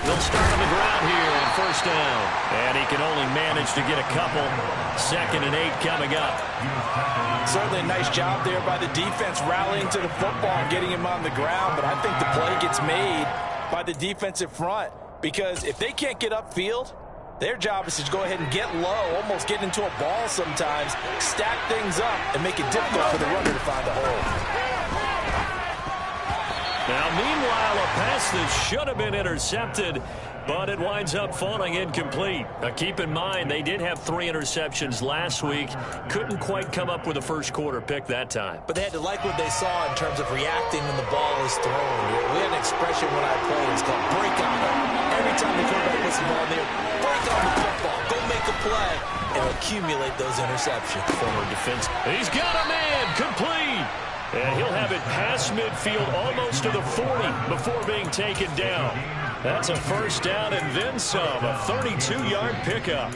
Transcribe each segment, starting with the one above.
They'll start on the ground here on first down. And he can only manage to get a couple. 2nd and 8 coming up. Certainly a nice job there by the defense rallying to the football and getting him on the ground. But I think the play gets made by the defensive front. Because if they can't get upfield, their job is to go ahead and get low, almost get into a ball sometimes, stack things up, and make it difficult for the runner to find a hole. Now, meanwhile, a pass that should have been intercepted, but it winds up falling incomplete. Now, keep in mind, they did have 3 interceptions last week. Couldn't quite come up with a first quarter pick that time. But they had to like what they saw in terms of reacting when the ball is thrown. We had an expression when I played. It's called break on it. Every time the quarterback puts the ball in there, break on the football. Go make a play and accumulate those interceptions. Former defense. He's got a man complete. And he'll have it past midfield almost to the 40 before being taken down. That's a first down and then some, a 32-yard pickup.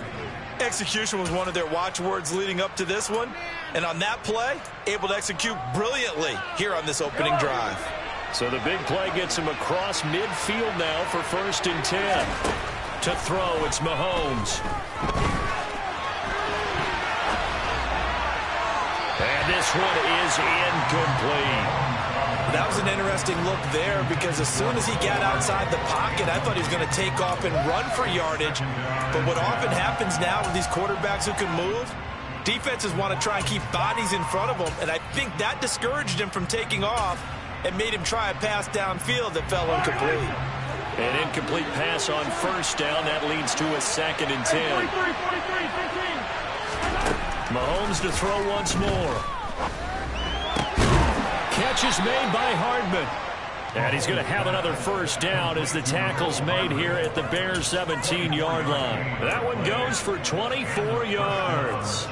Execution was one of their watchwords leading up to this one. And on that play, able to execute brilliantly here on this opening drive. So the big play gets him across midfield now for 1st and 10. To throw, it's Mahomes. And this one is incomplete. That was an interesting look there because as soon as he got outside the pocket, I thought he was going to take off and run for yardage. But what often happens now with these quarterbacks who can move, defenses want to try and keep bodies in front of them. And I think that discouraged him from taking off and made him try a pass downfield that fell incomplete. An incomplete pass on first down. That leads to a 2nd and 10. Mahomes to throw once more. Catch is made by Hardman. And he's going to have another first down as the tackle's made here at the Bears' 17-yard line. That one goes for 24 yards.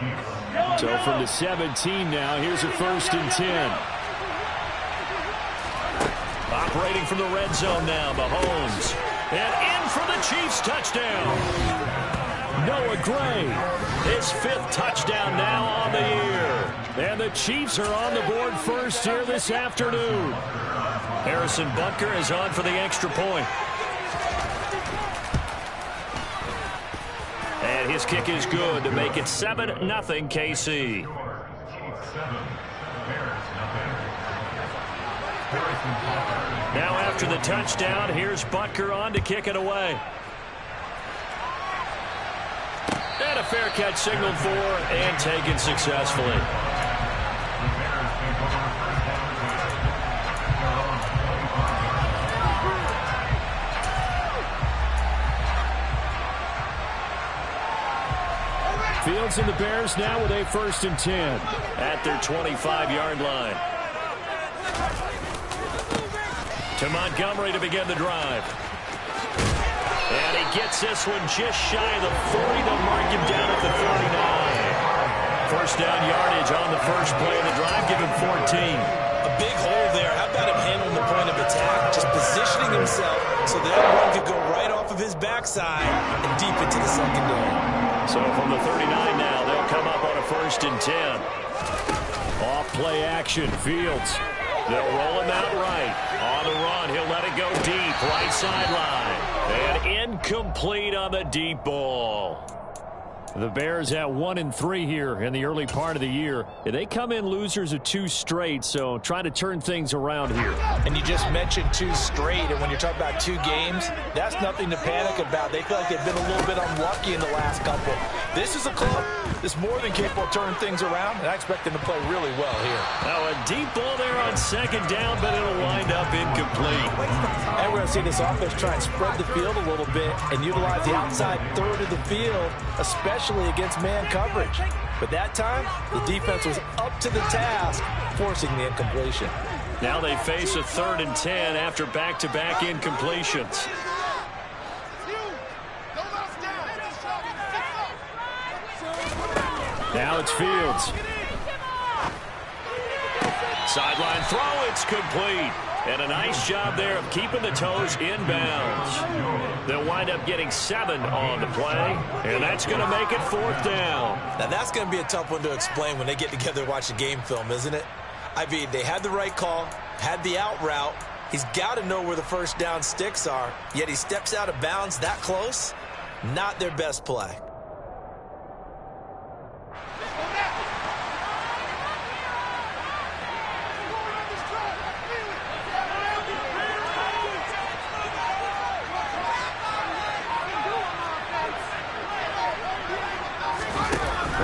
So from the 17 now, here's a 1st and 10. Operating from the red zone now, Mahomes. And in for the Chiefs touchdown. Noah Gray, his 5th touchdown now on the year. And the Chiefs are on the board first here this afternoon. Harrison Butker is on for the extra point. And his kick is good to make it 7-0 KC. Now after the touchdown, here's Butker on to kick it away. And a fair catch signaled for and taken successfully. Fields and the Bears now with a 1st and 10 at their 25-yard line. To Montgomery to begin the drive. And he gets this one just shy of the 40 to mark him down at the 39. First down yardage on the first play of the drive. Give him 14. A big hole there. How about him handling the point of attack? Just positioning himself so that one could go right off of his backside and deep into the secondary. So from the 39 now, they'll come up on a 1st and 10. Off play action, Fields. They'll roll him out right. On the run, he'll let it go deep, right sideline. And incomplete on the deep ball. The Bears at 1-3 here in the early part of the year. They come in losers of 2 straight, so trying to turn things around here. And you just mentioned 2 straight, and when you're talking about 2 games, that's nothing to panic about. They feel like they've been a little bit unlucky in the last couple. This is a club that's more than capable of turning things around, and I expect them to play really well here. Now a deep ball there on 2nd down, but it'll wind up incomplete. And we're going to see this offense try and spread the field a little bit and utilize the outside third of the field, especially against man coverage. But that time, the defense was up to the task, forcing the incompletion. Now they face a 3rd and 10 after back-to-back incompletions. Now it's Fields. Sideline throw, it's complete. And a nice job there of keeping the toes inbounds. They'll wind up getting 7 on the play, and that's going to make it 4th down. Now that's going to be a tough one to explain when they get together and watch the game film, isn't it? I mean, they had the right call, had the out route. He's got to know where the first down sticks are, yet he steps out of bounds that close. Not their best play.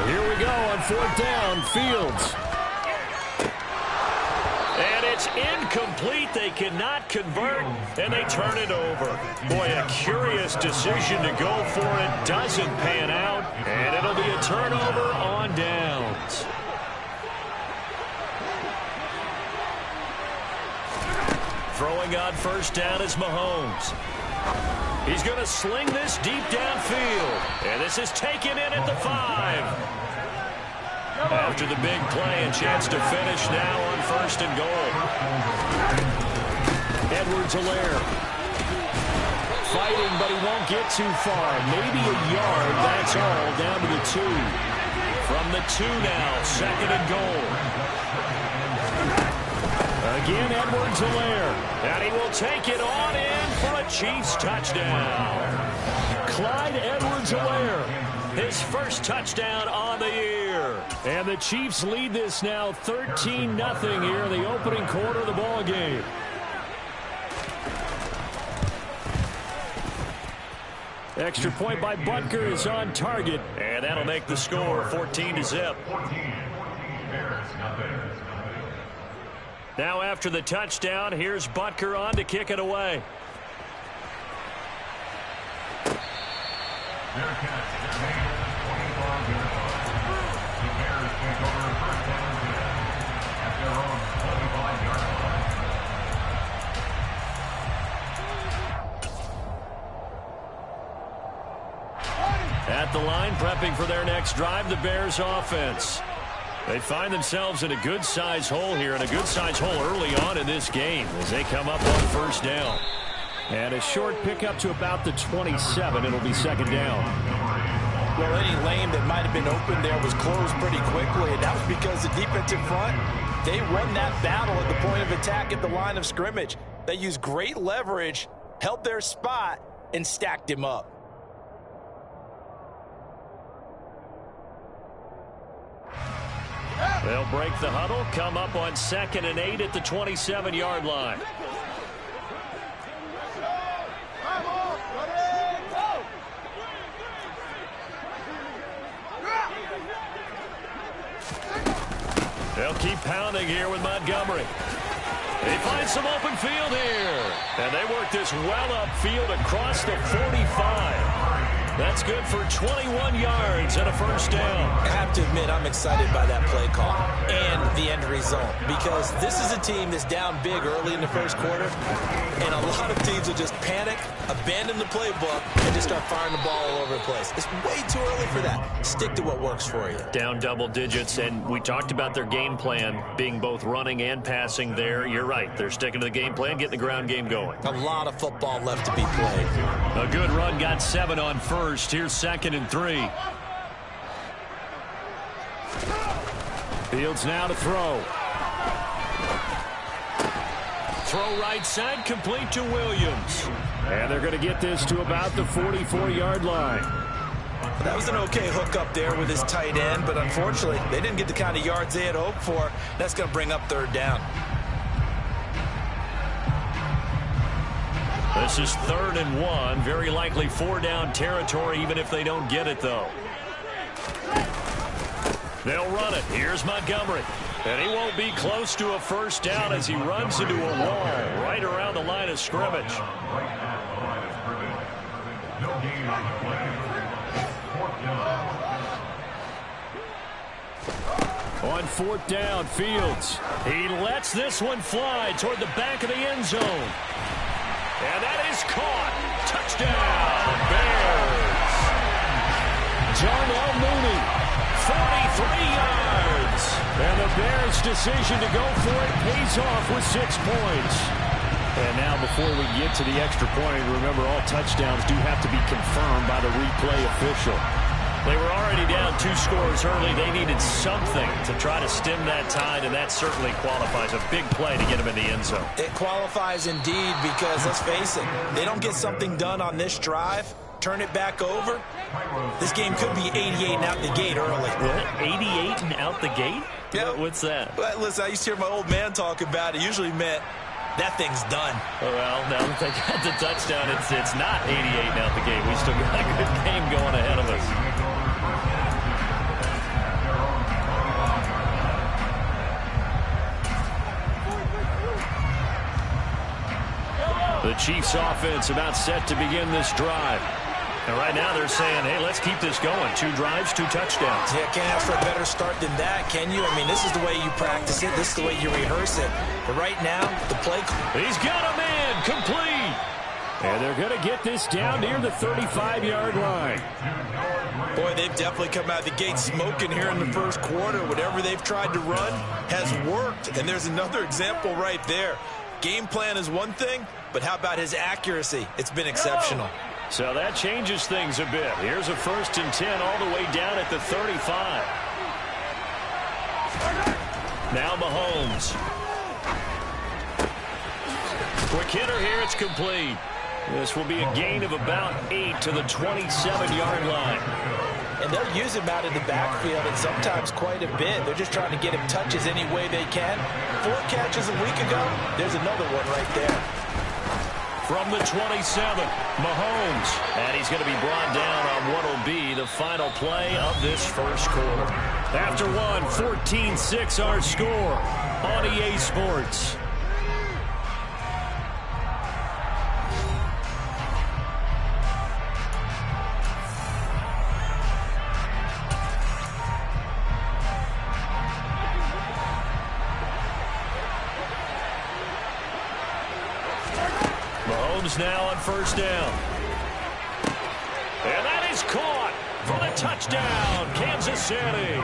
Here we go on 4th down. Fields. And it's incomplete. They cannot convert, and they turn it over. Boy, a curious decision to go for it. Doesn't pan out, and it'll be a turnover on downs. Throwing on 1st down is Mahomes. He's going to sling this deep downfield. And this is taken in at the 5. After the big play, a chance to finish now on 1st and goal. Edwards-Helaire. Fighting, but he won't get too far. Maybe a yard, that's all, down to the 2. From the 2 now, 2nd and goal. Again, Edwards-Helaire. And he will take it on in for a Chiefs touchdown. Clyde Edwards-Helaire, his first touchdown on the year. And the Chiefs lead this now 13-0 here in the opening quarter of the ball game. Extra point by Butker is on target. And that'll make the score 14-0. Now after the touchdown, here's Butker on to kick it away. At the line, prepping for their next drive, the Bears offense. They find themselves in a good-sized hole here, and a good-sized hole early on in this game as they come up on 1st down. And a short pickup to about the 27. It'll be 2nd down. Well, any lane that might have been open there was closed pretty quickly, and that was because the defensive front, they won that battle at the point of attack at the line of scrimmage. They used great leverage, held their spot, and stacked him up. They'll break the huddle, come up on 2nd and 8 at the 27-yard line. They'll keep pounding here with Montgomery. He finds some open field here. And they work this well upfield across the 45. That's good for 21 yards and a 1st down. I have to admit, I'm excited by that play call and the end result, because this is a team that's down big early in the 1st quarter, and a lot of teams will just panic, abandon the playbook, and just start firing the ball all over the place. It's way too early for that. Stick to what works for you. Down double digits, and we talked about their game plan being both running and passing there. You're right. They're sticking to the game plan, getting the ground game going. A lot of football left to be played. A good run, got 7 on 1st. Here's 2nd and 3. Fields now to throw. Throw right side, complete to Williams. And they're going to get this to about the 44-yard line. That was an okay hookup there with his tight end, but unfortunately, they didn't get the kind of yards they had hoped for. That's going to bring up 3rd down. This is 3rd and 1. Very likely 4-down territory, even if they don't get it, though. They'll run it. Here's Montgomery. And he won't be close to a 1st down as he runs into a wall right around the line of scrimmage. On 4th down, Fields. He lets this one fly toward the back of the end zone. And that is caught. Touchdown, Bears. Darnell Mooney, 43 yards. And the Bears' decision to go for it pays off with 6 points. And now before we get to the extra point, remember all touchdowns do have to be confirmed by the replay official. They were already down 2 scores early. They needed something to try to stem that tide, and that certainly qualifies. A big play to get them in the end zone. It qualifies indeed because, let's face it, they don't get something done on this drive, turn it back over, this game could be 88 and out the gate early. What? 88 and out the gate? Yeah. What's that? Well, listen, I used to hear my old man talk about it. Usually meant that thing's done. Well, now that they got the touchdown, it's not 88 and out the gate. We still got a good game going ahead of us. The Chiefs offense about set to begin this drive. And right now they're saying, hey, let's keep this going. 2 drives, 2 touchdowns. Yeah, can't ask for a better start than that, can you? I mean, this is the way you practice it. This is the way you rehearse it. But right now, the play... He's got a man complete. And they're going to get this down near the 35-yard line. Boy, they've definitely come out of the gate smoking here in the first quarter. Whatever they've tried to run has worked. And there's another example right there. Game plan is one thing, but how about his accuracy? It's been exceptional. So that changes things a bit. Here's a 1st and 10 all the way down at the 35. Now Mahomes. Quick hitter here, it's complete. This will be a gain of about 8 to the 27-yard line. And they'll use him out in the backfield, and sometimes quite a bit. They're just trying to get him touches any way they can. 4 catches a week ago, there's another one right there. From the 27, Mahomes. And he's going to be brought down on what will be the final play of this first quarter. After 14-6 our score on EA Sports. Mahomes now on 1st down. And that is caught for the touchdown, Kansas City.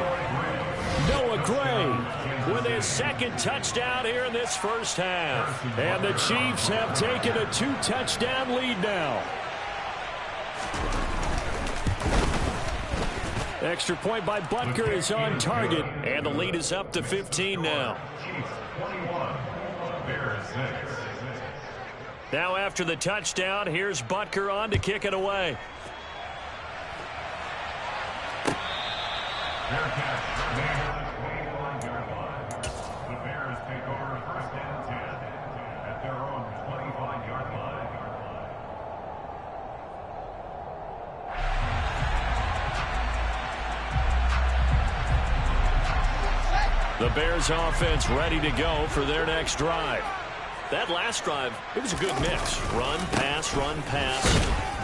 Noah Gray with his 2nd touchdown here in this first half. And the Chiefs have taken a 2-touchdown lead now. Extra point by Butker is on target. And the lead is up to 15 now. Now after the touchdown, here's Butker on to kick it away. The Bears take over 1st and 10 at their own 25-yard line. The Bears offense ready to go for their next drive. That last drive, it was a good mix. Run, pass,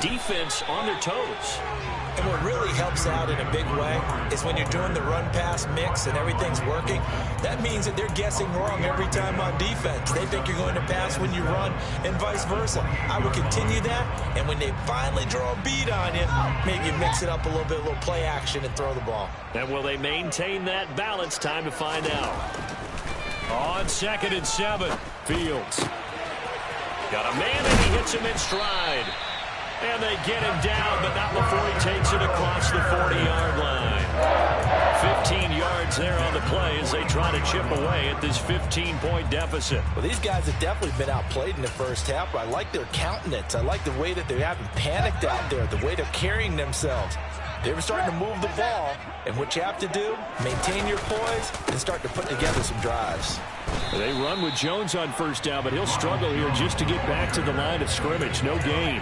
defense on their toes. And what really helps out in a big way is when you're doing the run-pass mix and everything's working, that means that they're guessing wrong every time on defense. They think you're going to pass when you run and vice versa. I would continue that, and when they finally draw a beat on you, maybe mix it up a little bit, a little play action and throw the ball. And will they maintain that balance? Time to find out. On 2nd and 7, Fields. Got a man, and he hits him in stride. And they get him down, but not before he takes it across the 40-yard line. 15 yards there on the play as they try to chip away at this 15-point deficit. Well, these guys have definitely been outplayed in the first half, but I like their countenance. I like the way that they haven't panicked out there, the way they're carrying themselves. They were starting to move the ball, and what you have to do, maintain your poise and start to put together some drives. They run with Jones on 1st down, but he'll struggle here just to get back to the line of scrimmage. No gain.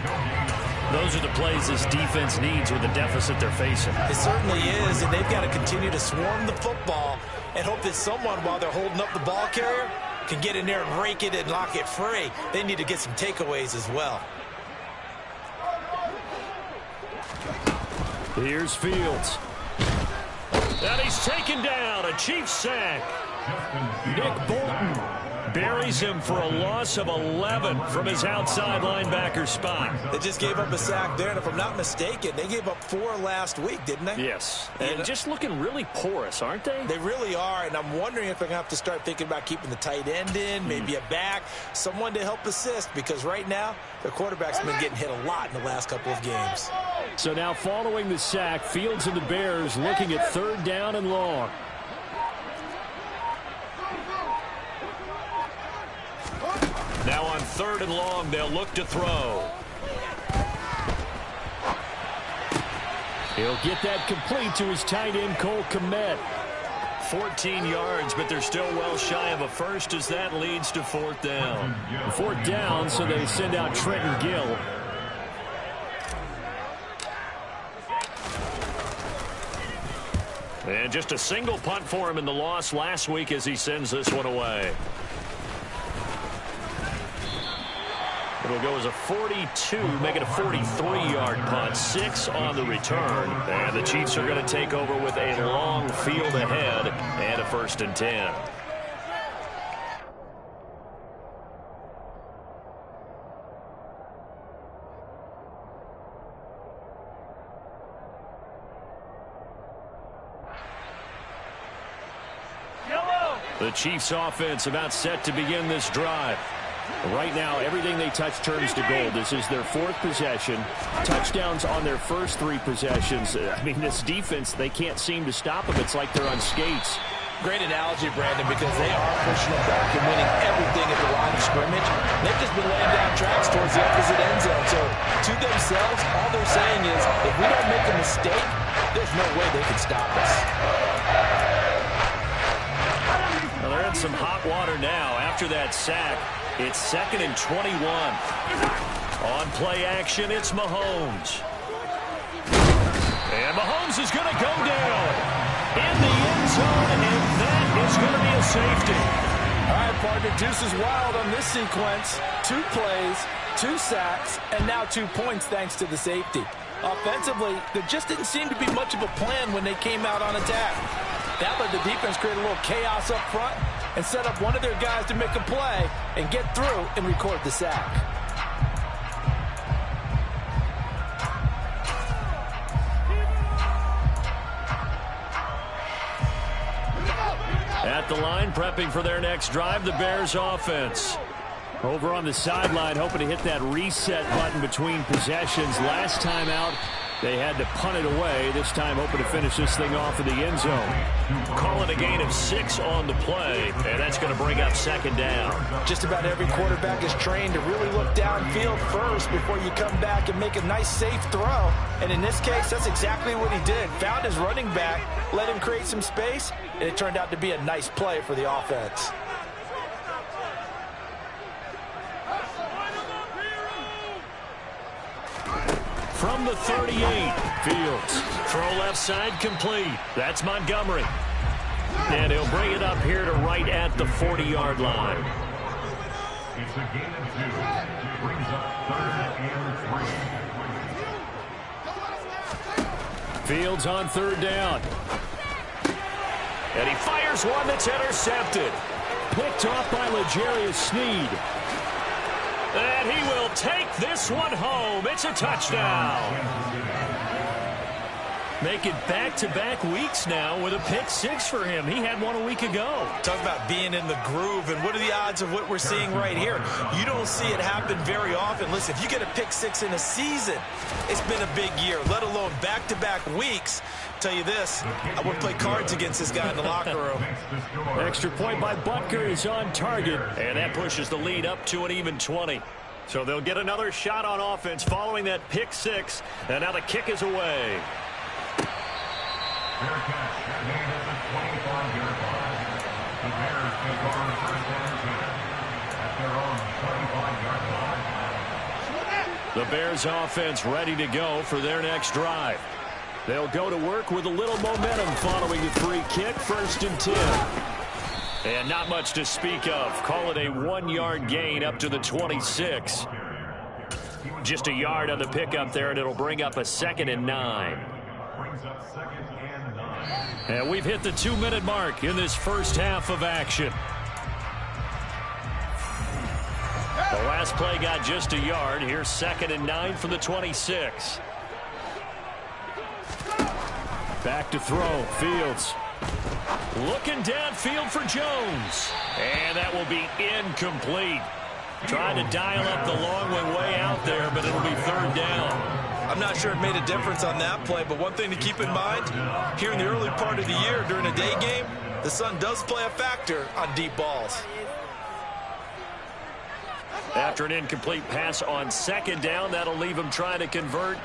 Those are the plays this defense needs with the deficit they're facing. It certainly is, and they've got to continue to swarm the football and hope that someone, while they're holding up the ball carrier, can get in there and rake it and lock it free. They need to get some takeaways as well. Here's Fields. And he's taken down. A Chiefs sack. Nick Bolton buries him for a loss of 11 from his outside linebacker spot. They just gave up a sack there, and if I'm not mistaken, they gave up 4 last week, didn't they? Yes, and just looking really porous, aren't they? They really are, and I'm wondering if they're going to have to start thinking about keeping the tight end in, maybe a back, someone to help assist, because right now, their quarterback's been getting hit a lot in the last couple of games. So now following the sack, Fields and the Bears looking at 3rd down and long. Now on 3rd and long, they'll look to throw. He'll get that complete to his tight end, Cole Kmet. 14 yards, but they're still well shy of a first as that leads to 4th down. 4th down, so they send out Trenton Gill. And just a single punt for him in the loss last week as he sends this one away. It'll go as a 42, make it a 43-yard punt, 6 on the return. And the Chiefs are going to take over with a long field ahead and a 1st and 10. The Chiefs offense about set to begin this drive. Right now, everything they touch turns to gold. This is their 4th possession. Touchdowns on their first 3 possessions. I mean, this defense, they can't seem to stop them. It's like they're on skates. Great analogy, Brandon, because they are pushing them back and winning everything at the line of scrimmage. They've just been laying down tracks towards the opposite end zone. So, to themselves, all they're saying is, if we don't make a mistake, there's no way they can stop us. Well, they're in some hot water now. After that sack, it's 2nd and 21. On play action, it's Mahomes. And Mahomes is going to go down in the end zone, and that is going to be a safety. All right, partner, deuce is wild on this sequence. 2 plays, 2 sacks, and now 2 points thanks to the safety. Offensively, there just didn't seem to be much of a plan when they came out on attack. That let the defense create a little chaos up front and set up one of their guys to make a play and get through and record the sack. At the line, prepping for their next drive, the Bears offense. Over on the sideline, hoping to hit that reset button between possessions. Last time out, they had to punt it away. This time, hoping to finish this thing off in the end zone. Call it a gain of 6 on the play, and that's going to bring up 2nd down. Just about every quarterback is trained to really look downfield first before you come back and make a nice, safe throw. And in this case, that's exactly what he did. Found his running back, let him create some space, and it turned out to be a nice play for the offense. From the 38, Fields. Throw left side complete. That's Montgomery. And he'll bring it up here to right at the 40-yard line. It's a gain of 2. Brings up 3rd and 3. Fields on 3rd down. And he fires one that's intercepted. Picked off by L'Jarius Sneed. And he will take this one home. It's a touchdown. Make it back-to-back weeks now with a pick 6 for him. He had one a week ago. Talk about being in the groove, and what are the odds of what we're seeing right here? You don't see it happen very often. Listen, if you get a pick 6 in a season, it's been a big year, let alone back-to-back weeks. Tell you this, I would play cards against this guy in the locker room. Extra point by Butker is on target, and that pushes the lead up to an even 20. So they'll get another shot on offense following that pick 6, and now the kick is away. Fair catch. Made at the 25-yard line. The Bears take over 1st and 10 at their own 25-yard line. The Bears offense ready to go for their next drive. They'll go to work with a little momentum following the free kick, 1st and 10. And not much to speak of. Call it a 1-yard gain up to the 26. Just a yard on the pickup there, and it'll bring up a 2nd and 9. Brings up 2nd and 9. And we've hit the 2-minute mark in this first half of action. The last play got just a yard. Here's 2nd and 9 from the 26. Back to throw. Fields. Looking downfield for Jones. And that will be incomplete. Trying to dial up the long way out there, but it'll be 3rd down. I'm not sure it made a difference on that play, but one thing to keep in mind, here in the early part of the year during a day game, the sun does play a factor on deep balls. After an incomplete pass on 2nd down, that'll leave him trying to convert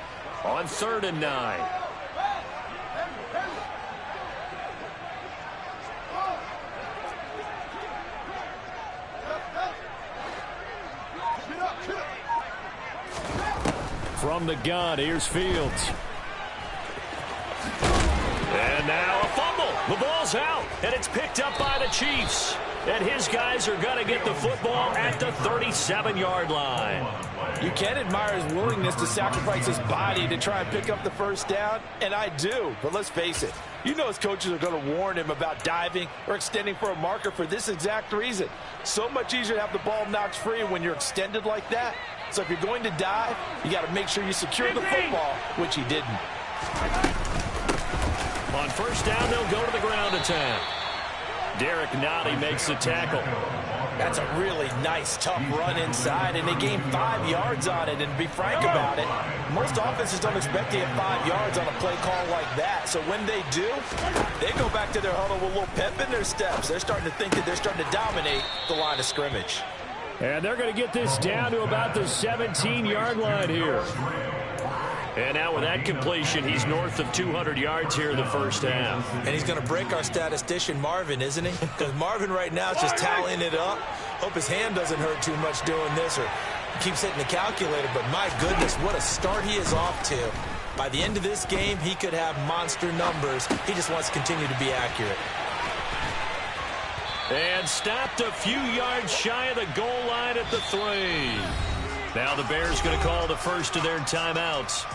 on 3rd and 9. From the gun, here's Fields. And now a fumble. The ball's out, and it's picked up by the Chiefs. And his guys are going to get the football at the 37-yard line. You can admire his willingness to sacrifice his body to try and pick up the first down, and I do. But let's face it, you know his coaches are going to warn him about diving or extending for a marker for this exact reason. So much easier to have the ball knocked free when you're extended like that. So if you're going to dive, you got to make sure you secure the football, which he didn't. On 1st down, they'll go to the ground attack. Derek Nottie makes the tackle. That's a really nice, tough run inside, and they gained 5 yards on it. And to be frank about it, most offenses don't expect to get 5 yards on a play call like that. So when they do, they go back to their huddle with a little pep in their steps. They're starting to think that they're starting to dominate the line of scrimmage. And they're going to get this down to about the 17-yard line here. And now with that completion, he's north of 200 yards here in the first half. And he's going to break our statistician Marvin, isn't he? Because Marvin right now is just tallying it up. Hope his hand doesn't hurt too much doing this or keeps hitting the calculator. But my goodness, what a start he is off to. By the end of this game, he could have monster numbers. He just wants to continue to be accurate. And stopped a few yards shy of the goal line at the 3. Now the Bears going to call the first of their timeouts,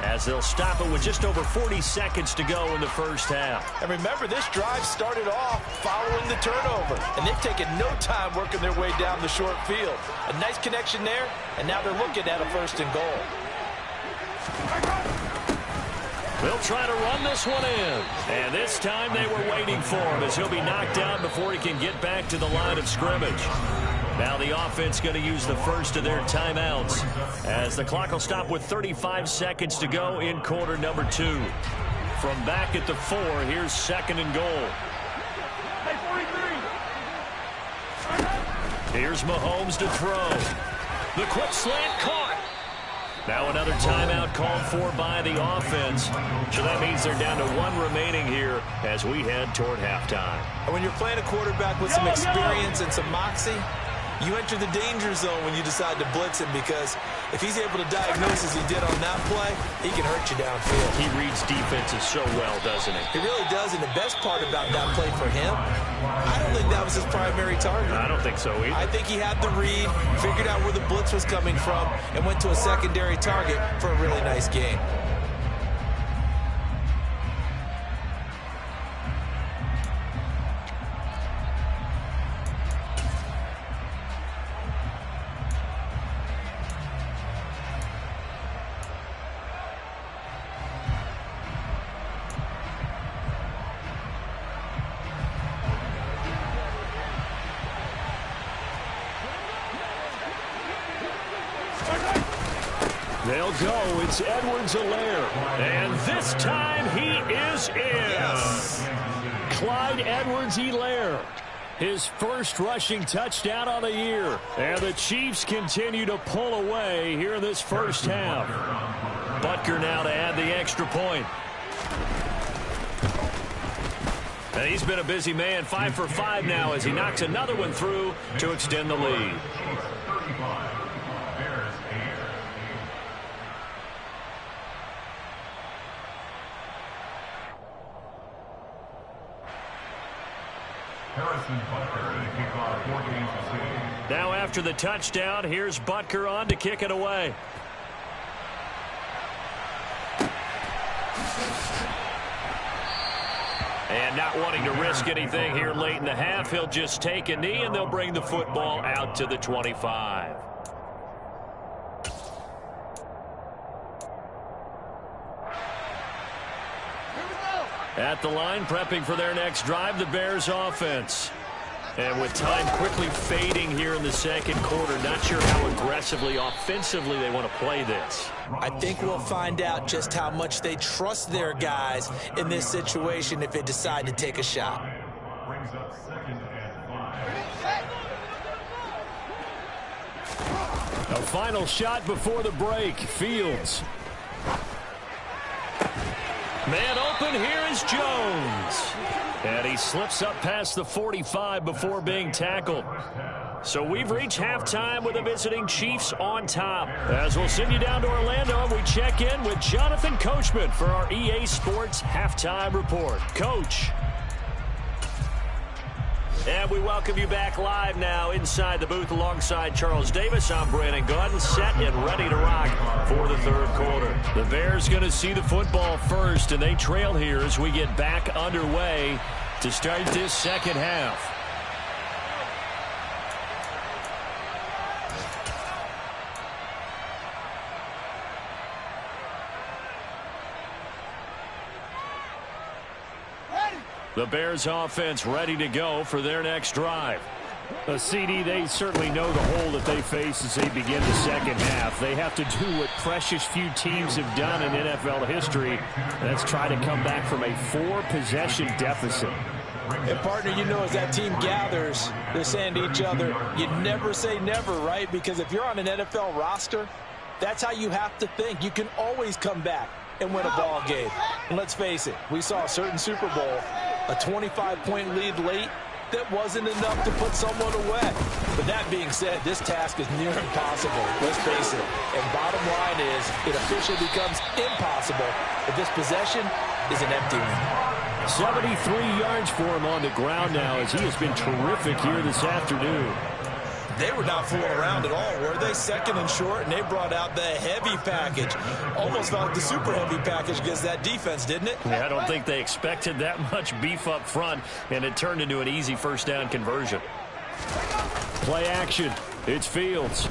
as they'll stop it with just over 40 seconds to go in the first half. And remember, this drive started off following the turnover, and they've taken no time working their way down the short field. A nice connection there, and now they're looking at a 1st and goal. They'll try to run this one in. And this time they were waiting for him, as he'll be knocked down before he can get back to the line of scrimmage. Now the offense going to use the first of their timeouts, as the clock will stop with 35 seconds to go in quarter number 2. From back at the 4, here's 2nd and goal. Here's Mahomes to throw. The quick slant caught. Now another timeout called for by the offense. So that means they're down to 1 remaining here as we head toward halftime. And when you're playing a quarterback with some experience and some moxie, you enter the danger zone when you decide to blitz him, because if he's able to diagnose as he did on that play, he can hurt you downfield. He reads defenses so well, doesn't he? He really does, and the best part about that play for him, I don't think that was his primary target. I don't think so either. I think he had the read, figured out where the blitz was coming from, and went to a secondary target for a really nice gain. They'll go. It's Edwards-Helaire. And this time he is in. Yes. Clyde Edwards-Helaire. His first rushing touchdown on the year. And the Chiefs continue to pull away here in this first half. Butker now to add the extra point. And he's been a busy man, 5 for 5 now as he knocks another one through to extend the lead. Now after the touchdown, here's Butker on to kick it away. And not wanting to risk anything here late in the half, he'll just take a knee, and they'll bring the football out to the 25. At the line, prepping for their next drive, the Bears offense. And with time quickly fading here in the second quarter, not sure how aggressively, offensively they want to play this. I think we'll find out just how much they trust their guys in this situation if they decide to take a shot. Brings up 2nd and 5. A final shot before the break. Fields. Man open, here is Jones. And he slips up past the 45 before being tackled. So we've reached halftime with the visiting Chiefs on top. As we'll send you down to Orlando, we check in with Jonathan Coachman for our EA Sports Halftime Report. Coach. And we welcome you back live now inside the booth alongside Charles Davis. I'm Brandon Gaudin, set and ready to rock for the third quarter. The Bears going to see the football first, and they trail here as we get back underway to start this second half. The Bears offense ready to go for their next drive. CD, they certainly know the hole that they face as they begin the second half. They have to do what precious few teams have done in NFL history. That's try to come back from a 4-possession deficit. And, partner, you know, as that team gathers, they're saying to each other, you never say never, right? Because if you're on an NFL roster, that's how you have to think. You can always come back and win a ball game. And let's face it, we saw a certain Super Bowl, a 25-point lead late, that wasn't enough to put someone away. But that being said, this task is near impossible. Let's face it. And bottom line is, it officially becomes impossible if this possession is an empty one. 73 yards for him on the ground now as he has been terrific here this afternoon. They were not fooling around at all, were they? 2nd and short, and they brought out the heavy package. Almost felt like the super heavy package against that defense, didn't it? Yeah, I don't think they expected that much beef up front, and it turned into an easy first down conversion. Play action. It's Fields.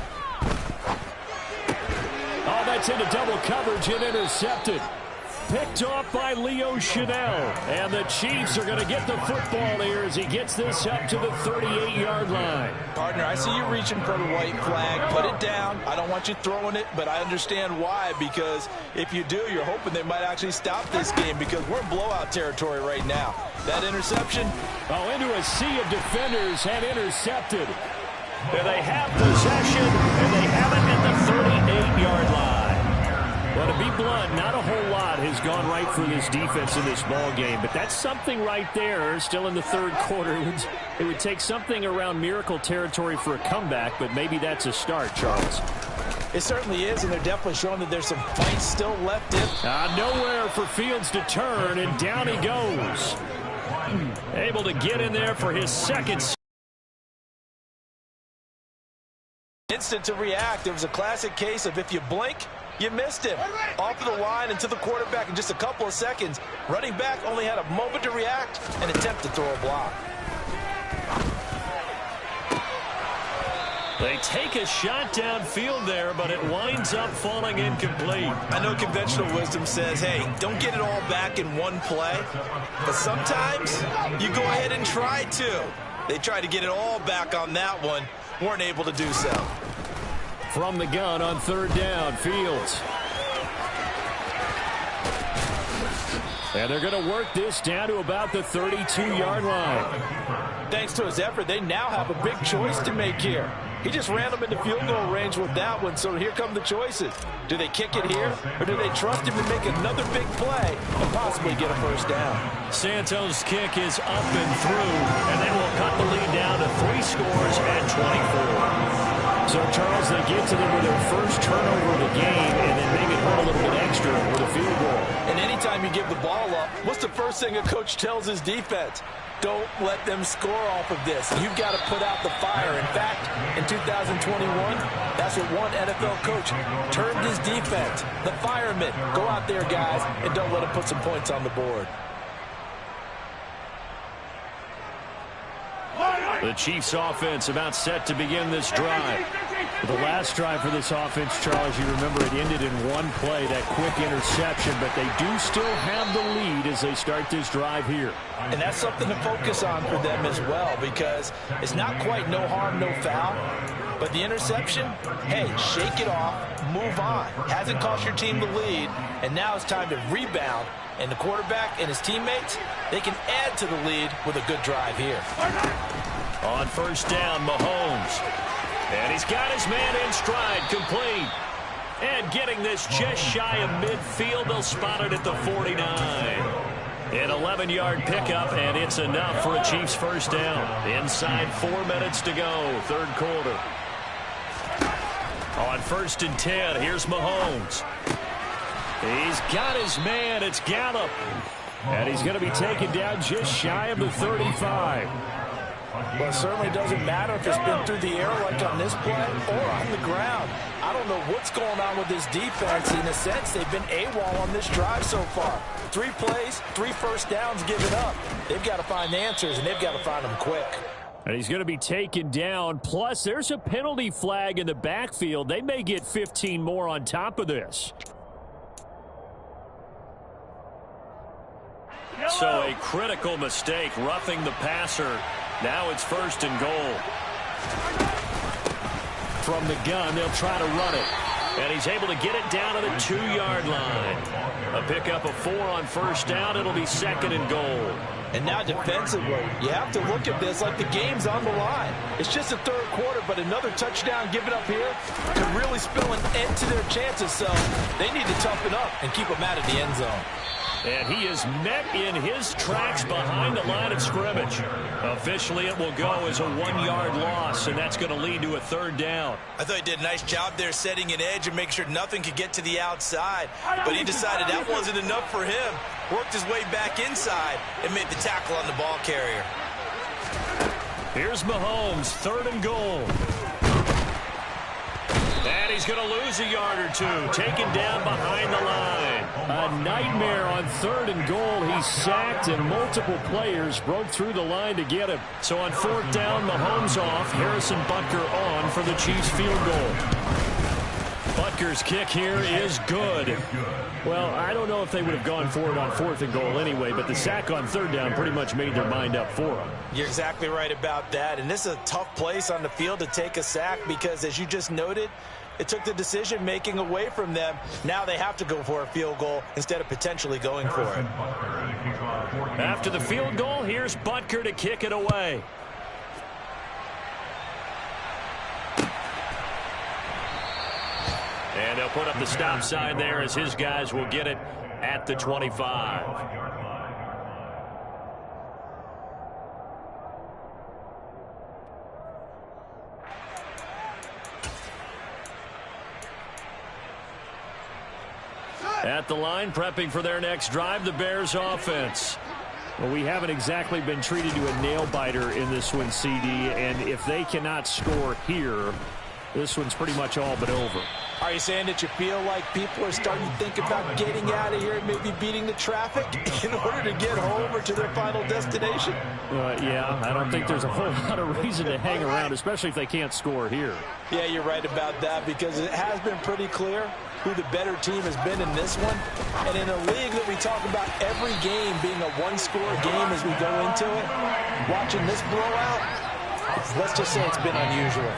Oh, that's into double coverage and intercepted. Picked off by Leo Chanel. And the Chiefs are going to get the football here as he gets this up to the 38-yard line. Partner, I see you reaching for the white flag. Put it down. I don't want you throwing it, but I understand why. Because if you do, you're hoping they might actually stop this game because we're in blowout territory right now. That interception. Oh, into a sea of defenders and intercepted. And they have possession, and they have it at the 38-yard line. Well, to be blunt, not a whole lot has gone right for this defense in this ball game, but that's something right there. Still in the third quarter, it would take something around miracle territory for a comeback, but maybe that's a start, Charles. It certainly is, and they're definitely showing that there's some fight still left in. Nowhere for Fields to turn, and down he goes. Able to get in there for his second. Instant to react. It was a classic case of if you blink, you missed him. Off of the line and to the quarterback in just a couple of seconds. Running back only had a moment to react and attempt to throw a block. They take a shot downfield there, but it winds up falling incomplete. I know conventional wisdom says, hey, don't get it all back in one play. But sometimes you go ahead and try to. They tried to get it all back on that one. Weren't able to do so. From the gun on third down, Fields. And they're going to work this down to about the 32-yard line. Thanks to his effort, they now have a big choice to make here. He just ran them into field goal range with that one, so here come the choices. Do they kick it here, or do they trust him to make another big play and possibly get a first down? Santos' kick is up and through, and then we'll cut the lead down to 3 scores at 24. So, Charles, they get to them with their first turnover of the game and then make it hurt a little bit extra with a field goal. And anytime you give the ball up, what's the first thing a coach tells his defense? Don't let them score off of this. You've got to put out the fire. In fact, in 2021, that's what one NFL coach termed his defense. The firemen. Go out there, guys, and don't let them put some points on the board. The Chiefs offense about set to begin this drive. The last drive for this offense, Charles, you remember it ended in one play, that quick interception, but they do still have the lead as they start this drive here. And that's something to focus on for them as well, because it's not quite no harm, no foul. But the interception, hey, shake it off, move on. Hasn't cost your team the lead, and now it's time to rebound. And the quarterback and his teammates, they can add to the lead with a good drive here. On first down, Mahomes. And he's got his man in stride, complete. And getting this just shy of midfield, they'll spot it at the 49. An 11-yard pickup, and it's enough for a Chiefs first down. Inside 4 minutes to go, third quarter. On first and 10, here's Mahomes. He's got his man, it's Gallup. And he's going to be taken down just shy of the 35. Well, it certainly doesn't matter if it's been through the air like on this play or on the ground. I don't know what's going on with this defense. In a sense, they've been AWOL on this drive so far. 3 plays, 3 first downs given up. They've got to find answers, and they've got to find them quick. And he's going to be taken down. Plus, there's a penalty flag in the backfield. They may get 15 more on top of this. So a critical mistake, roughing the passer. Now it's first and goal. From the gun, they'll try to run it. And he's able to get it down to the 2-yard line. A pickup of 4 on first down. It'll be second and goal. And now defensively, you have to look at this like the game's on the line. It's just the third quarter, but another touchdown given up here could really spill an end to their chances. So they need to toughen up and keep them out of the end zone. And he is met in his tracks behind the line of scrimmage. Officially, it will go as a 1-yard loss, and that's going to lead to a third down. I thought he did a nice job there setting an edge and making sure nothing could get to the outside. But he decided that wasn't enough for him. Worked his way back inside and made the tackle on the ball carrier. Here's Mahomes, third and goal. And he's going to lose a yard or two, taken down behind the line. A nightmare on third and goal. He's sacked, and multiple players broke through the line to get him. So on fourth down, Mahomes off, Harrison Butker on for the Chiefs field goal. Butker's kick here is good. Well, I don't know if they would have gone for it on fourth and goal anyway, but the sack on third down pretty much made their mind up for them. You're exactly right about that. And this is a tough place on the field to take a sack because, as you just noted, it took the decision-making away from them. Now they have to go for a field goal instead of potentially going for it. After the field goal, here's Butker to kick it away. And they'll put up the stop sign there as his guys will get it at the 25. At the line, prepping for their next drive, the Bears offense. Well, we haven't exactly been treated to a nail-biter in this one, CD, and if they cannot score here, this one's pretty much all but over. Are you saying that you feel like people are starting to think about getting out of here and maybe beating the traffic in order to get home or to their final destination? Yeah, I don't think there's a whole lot of reason to hang around, especially if they can't score here. Yeah, you're right about that because it has been pretty clear who the better team has been in this one. And in a league that we talk about every game being a one-score game as we go into it, watching this blowout, let's just say it's been unusual.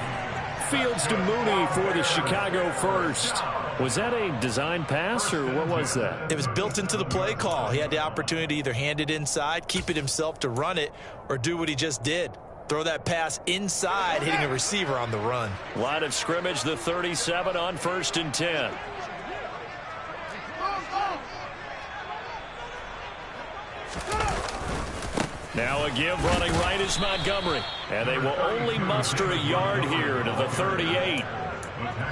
Fields to Mooney for the Chicago first. Was that a design pass, or what was that? It was built into the play call. He had the opportunity to either hand it inside, keep it himself to run it, or do what he just did. Throw that pass inside, hitting a receiver on the run. Line of scrimmage, the 37 on first and 10. Now a give running right is Montgomery. And they will only muster a yard here to the 38.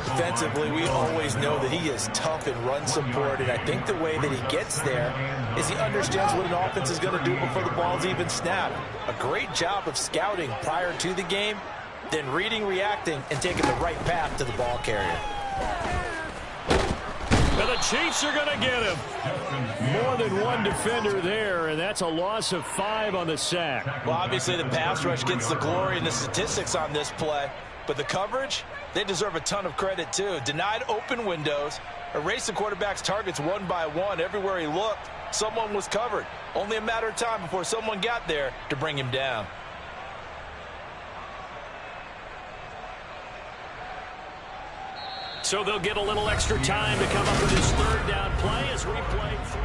Defensively, we always know that he is tough in run support, and I think the way that he gets there is he understands what an offense is going to do before the ball's even snapped. A great job of scouting prior to the game, then reading, reacting, and taking the right path to the ball carrier. And the Chiefs are going to get him. More than one defender there, and that's a loss of 5 on the sack. Well, obviously the pass rush gets the glory and the statistics on this play, but the coverage, they deserve a ton of credit too. Denied open windows, erased the quarterback's targets one by one. Everywhere he looked, someone was covered. Only a matter of time before someone got there to bring him down. So they'll get a little extra time to come up with his third down play as we play through.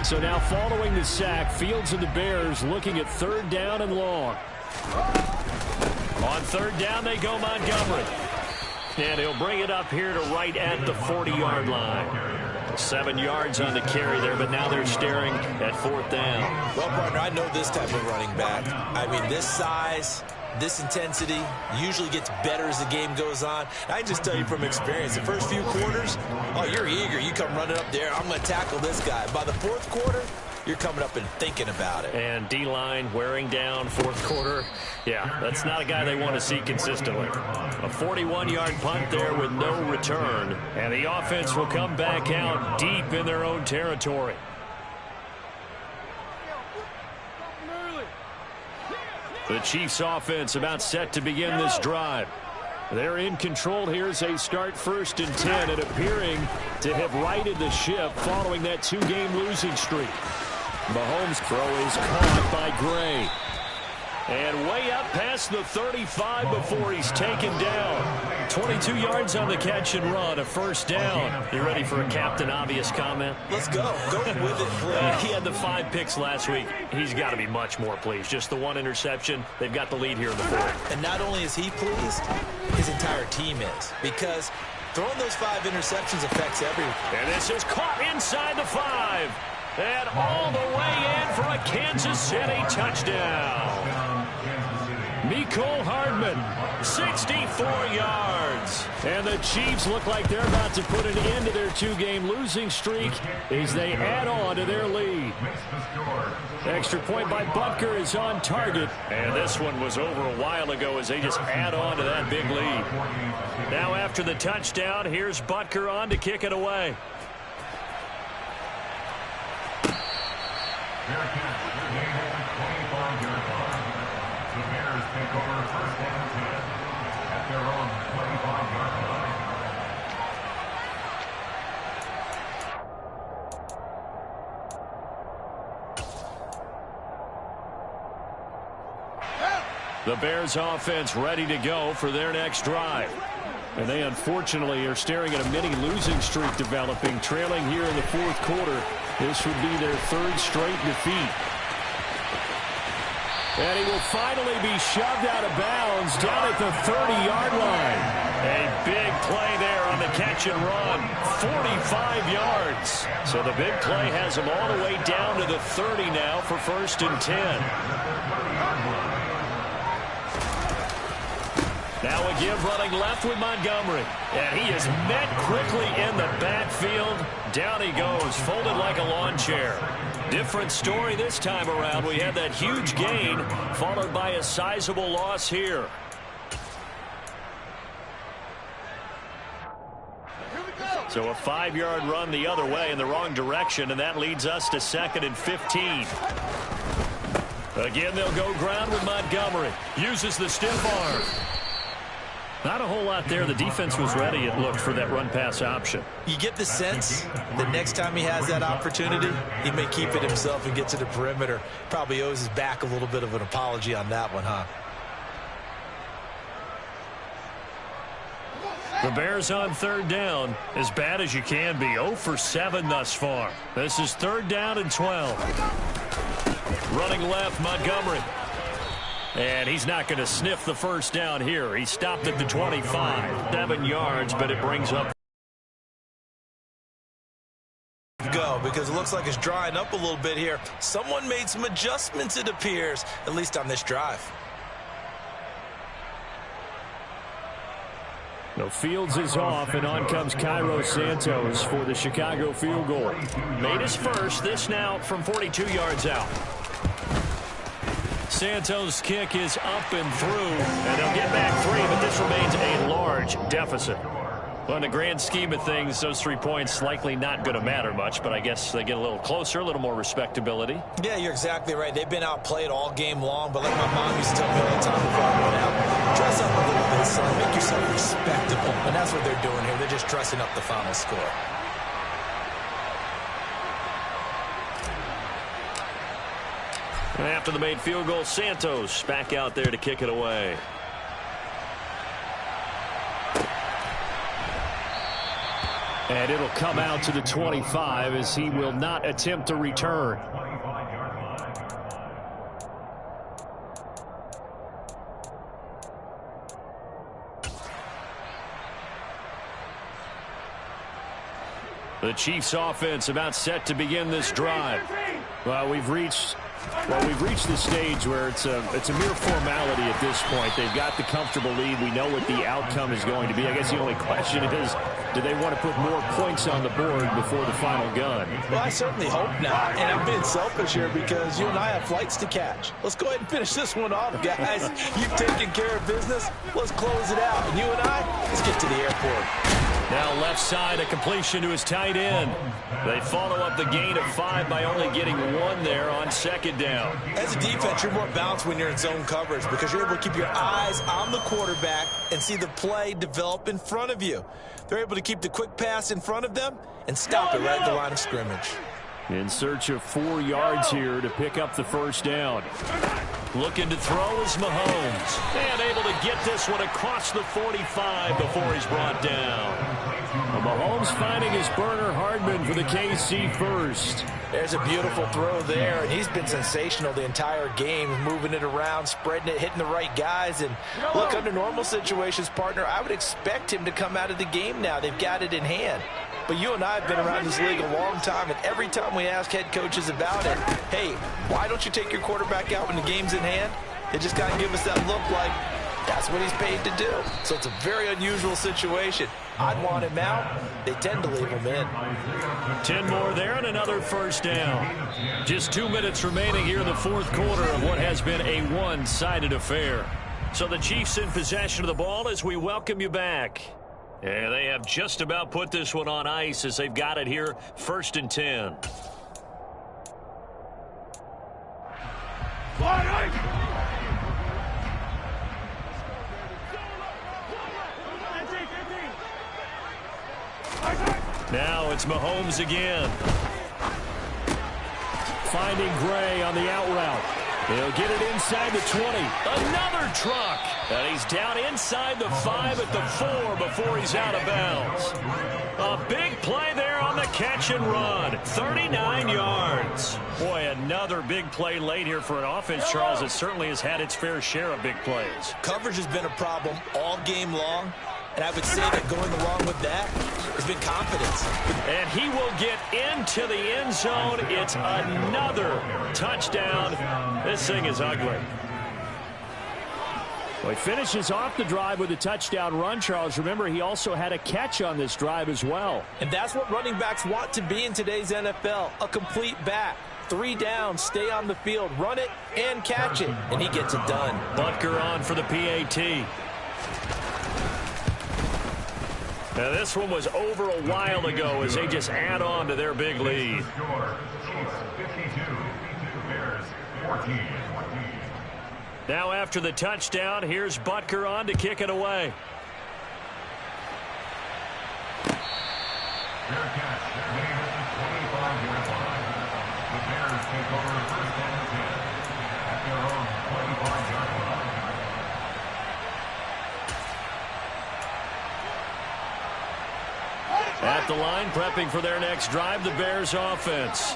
So now following the sack, Fields and the Bears looking at third down and long. On third down, they go Montgomery. And he'll bring it up here to right at the 40-yard line. 7 yards on the carry there, but now they're staring at fourth down. Well, partner, I know this type of running back. I mean, this size, this intensity usually gets better as the game goes on. I can just tell you from experience, the first few quarters, oh, you're eager. You come running up there, I'm going to tackle this guy. By the fourth quarter, you're coming up and thinking about it. And D-line wearing down fourth quarter. Yeah, that's not a guy they want to see consistently. A 41-yard punt there with no return. And the offense will come back out deep in their own territory. The Chiefs offense about set to begin this drive. They're in control here as they start 1st and 10 and appearing to have righted the ship following that 2-game losing streak. Mahomes' throw is caught by Gray. And way up past the 35 before he's taken down. 22 yards on the catch and run, a first down. You ready for a Captain Obvious comment? Let's go. Go with it, please. He had the 5 picks last week. He's got to be much more pleased. Just the 1 interception. They've got the lead here in the 4th. And not only is he pleased, his entire team is. Because throwing those 5 interceptions affects everyone. And this is caught inside the 5. And all the way in for a Kansas City touchdown. Mecole Hardman, 64 yards. And the Chiefs look like they're about to put an end to their 2-game losing streak as they add on to their lead. Extra point by Butker is on target. And this one was over a while ago as they just add on to that big lead. Now after the touchdown, here's Butker on to kick it away. The Bears offense ready to go for their next drive. And they unfortunately are staring at a mini losing streak developing, trailing here in the 4th quarter. This would be their 3rd straight defeat. And he will finally be shoved out of bounds down at the 30-yard line. A big play there on the catch and run. 45 yards. So the big play has him all the way down to the 30 now for 1st and 10. Now a give running left with Montgomery. And he is met quickly in the backfield. Down he goes, folded like a lawn chair. Different story this time around. We had that huge gain, followed by a sizable loss here. So a 5-yard run the other way in the wrong direction, and that leads us to 2nd and 15. Again, they'll go ground with Montgomery. Uses the stiff arm. Not a whole lot there. The defense was ready, it looked, for that run-pass option. You get the sense that next time he has that opportunity, he may keep it himself and get to the perimeter. Probably owes his back a little bit of an apology on that one, huh? The Bears on 3rd down, as bad as you can be. 0 for 7 thus far. This is 3rd down and 12. Running left, Montgomery. And he's not going to sniff the first down here. He stopped at the 25. 7 yards, but it brings up. Go, because it looks like it's drying up a little bit here. Someone made some adjustments, it appears, at least on this drive. No, Fields is off, and on comes Cairo Santos for the Chicago field goal. Made his first. This now from 42 yards out. Santos' kick is up and through, and they'll get back 3, but this remains a large deficit. Well, in the grand scheme of things, those 3 points likely not going to matter much, but I guess they get a little closer, a little more respectability. Yeah, you're exactly right. They've been outplayed all game long, but like my mom used to tell me all the time before I went out, dress up a little bit, son. Make yourself respectable. And that's what they're doing here. They're just dressing up the final score. And after the made field goal, Santos back out there to kick it away. And it'll come out to the 25 as he will not attempt to return. The Chiefs offense about set to begin this drive. Well, we've reached the stage where it's a mere formality at this point. They've got the comfortable lead. We know what the outcome is going to be. I guess the only question is, do they want to put more points on the board before the final gun? Well, I certainly hope not. And I'm being selfish here because you and I have flights to catch. Let's go ahead and finish this one off, guys. You've taken care of business. Let's close it out. And you and I, let's get to the airport. Now left side, a completion to his tight end. They follow up the gain of 5 by only getting 1 there on second down. As a defense, you're more balanced when you're in zone coverage because you're able to keep your eyes on the quarterback and see the play develop in front of you. They're able to keep the quick pass in front of them and stop it right at the line of scrimmage. In search of 4 yards here to pick up the first down. Looking to throw is Mahomes. And able to get this one across the 45 before he's brought down. Well, Mahomes finding his burner Hardman for the KC first. There's a beautiful throw there, and he's been sensational the entire game, moving it around, spreading it, hitting the right guys. And look, under normal situations, partner, I would expect him to come out of the game now. They've got it in hand. But you and I have been around this league a long time, and every time we ask head coaches about it, hey, why don't you take your quarterback out when the game's in hand? They just got to give us that look like that's what he's paid to do. So it's a very unusual situation. I'd want him out. They tend to leave him in. 10 more there and another first down. Just 2 minutes remaining here in the fourth quarter of what has been a one-sided affair. So the Chiefs in possession of the ball as we welcome you back. And they have just about put this one on ice as they've got it here, 1st and 10. Now it's Mahomes again. Finding Gray on the out route. He'll get it inside the 20. Another truck. And he's down inside the 5 at the 4 before he's out of bounds. A big play there on the catch and run. 39 yards. Boy, another big play late here for an offense, Charles, that certainly has had its fair share of big plays. Coverage has been a problem all game long. And I would say that going along with that has been confidence. And he will get into the end zone. It's another touchdown. This thing is ugly. Well, he finishes off the drive with a touchdown run, Charles. Remember, he also had a catch on this drive as well. And that's what running backs want to be in today's NFL, a complete back. 3 downs, stay on the field, run it, and catch it. And he gets it done. Butker on for the PAT. Now, this one was over a while ago as they just add on to their big lead. Now, after the touchdown, here's Butker on to kick it away. Fair catch. Made at the 25-yard line. The Bears take over 1st and 10 at their own 25-yard line. At the line, prepping for their next drive, the Bears offense.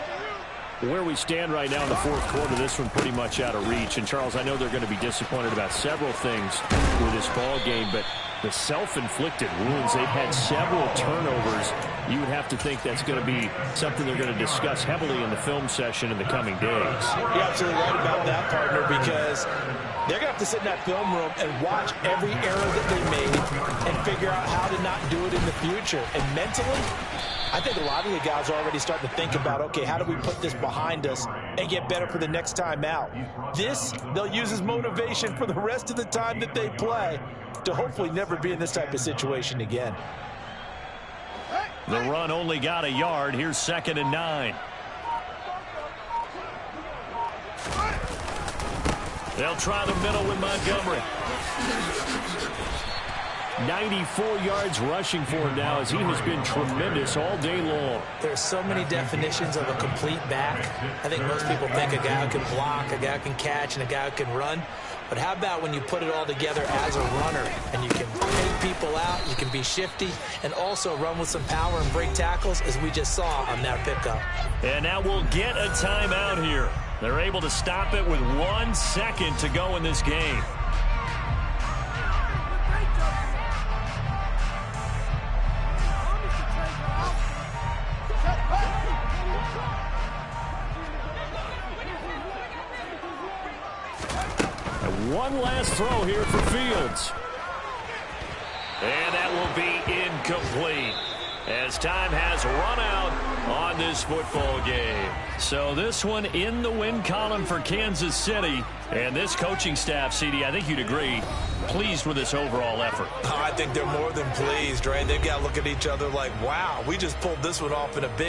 Where we stand right now in the fourth quarter, this one pretty much out of reach. And, Charles, I know they're going to be disappointed about several things with this ball game, but the self-inflicted wounds. They've had several turnovers. You would have to think that's going to be something they're going to discuss heavily in the film session in the coming days. You're absolutely right about that, partner, because they're going to have to sit in that film room and watch every error that they made and figure out how to not do it in the future. And mentally, I think a lot of the guys are already starting to think about, okay, how do we put this behind us and get better for the next time out? This, they'll use as motivation for the rest of the time that they play to hopefully never be in this type of situation again. The run only got a yard. Here's 2nd and 9. They'll try the middle with Montgomery. 94 yards rushing for him now as he has been tremendous all day long. There's so many definitions of a complete back. I think most people think a guy who can block, a guy who can catch, and a guy who can run. But how about when you put it all together as a runner and you can take people out, you can be shifty, and also run with some power and break tackles, as we just saw on that pickup. And now we'll get a timeout here. They're able to stop it with 1 second to go in this game. One last throw here for Fields. And that will be incomplete as time has run out on this football game. So this one in the win column for Kansas City. And this coaching staff, CD, I think you'd agree, pleased with this overall effort. I think they're more than pleased, right? They've got to look at each other like, wow, we just pulled this one off in a big